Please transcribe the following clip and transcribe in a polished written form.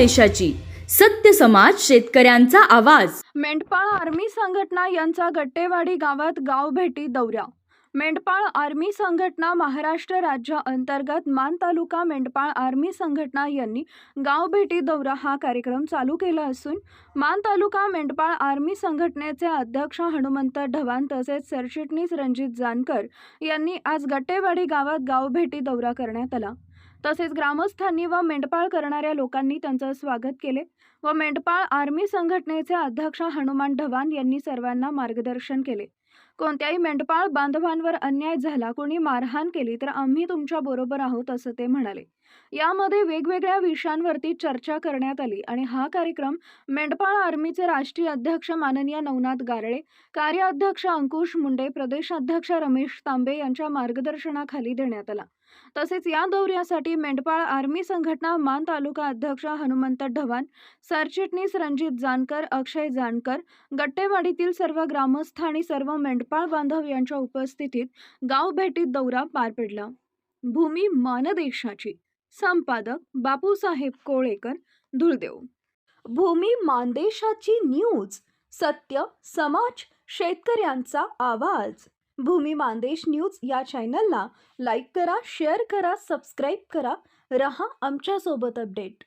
मानदेशाची सत्य समाज शेतकऱ्यांचा आवाज। मेंढपाळ आर्मी संघटना यांचा गट्टेवाडी गावात गावभेटी दौरा। मेंढपाळ आर्मी संघटना महाराष्ट्र राज्य अंतर्गत मान तालुका मेंढपाळ आर्मी संघटना यांनी गावभेटी दौरा हा कार्यक्रम चालू केला असून मान तालुका मेंढपाळ आर्मी संघटनेचे अध्यक्ष हनुमंत ढवाण तसेच सरचिटणीस रणजित जानकर यांनी आज गट्टेवाडी गावात गावभेटी दौरा करण्यात आला। तसेच ग्रामस्थांनी व मेंढपाळ करणाऱ्या लोकांनी त्यांचे स्वागत केले व मेंढपाळ आर्मी संघटनेचे अध्यक्ष हनुमान ढवाण यांनी सर्वांना मार्गदर्शन केले। कोणत्याही मेंढपाळ बांधवांवर अन्याय झाला, कोणी मारहाण केली तर आम्ही तुमच्या बरोबर आहोत असं ते म्हणाले। यामध्ये वेगवेगळ्या विषयांवरती चर्चा करण्यात आली आणि हा कार्यक्रम मेंढपाळ आर्मीचे राष्ट्रीय अध्यक्ष माननीय नवनाथ गारळे, कार्याध्यक्ष अंकुश मुंडे, प्रदेशाध्यक्ष रमेश तांबे यांच्या मार्गदर्शनाखाली देण्यात आला। तसेच या दौऱ्यासाठी मेंढपाळ आर्मी संघटना मान तालुका अध्यक्ष हनुमंत ढवाण, सरचिटणीस रणजित जानकर, अक्षय जानकर, गट्टेवाडीतील सर्व ग्रामस्थ आणि सर्व मेंढपाळ बांधव यांच्या उपस्थितीत गावभेटीत दौरा पार पडला। भूमी मानदेशाची संपादक बापूसाहेब कोळेकर, धुळदेव। भूमी मानदेशाची न्यूज, सत्य समाज शेतकऱ्यांचा आवाज। भूमी मानदेश न्यूज या चॅनलला लाईक करा, शेअर करा, सबस्क्राईब करा, रहा आमच्या सोबत अपडेट।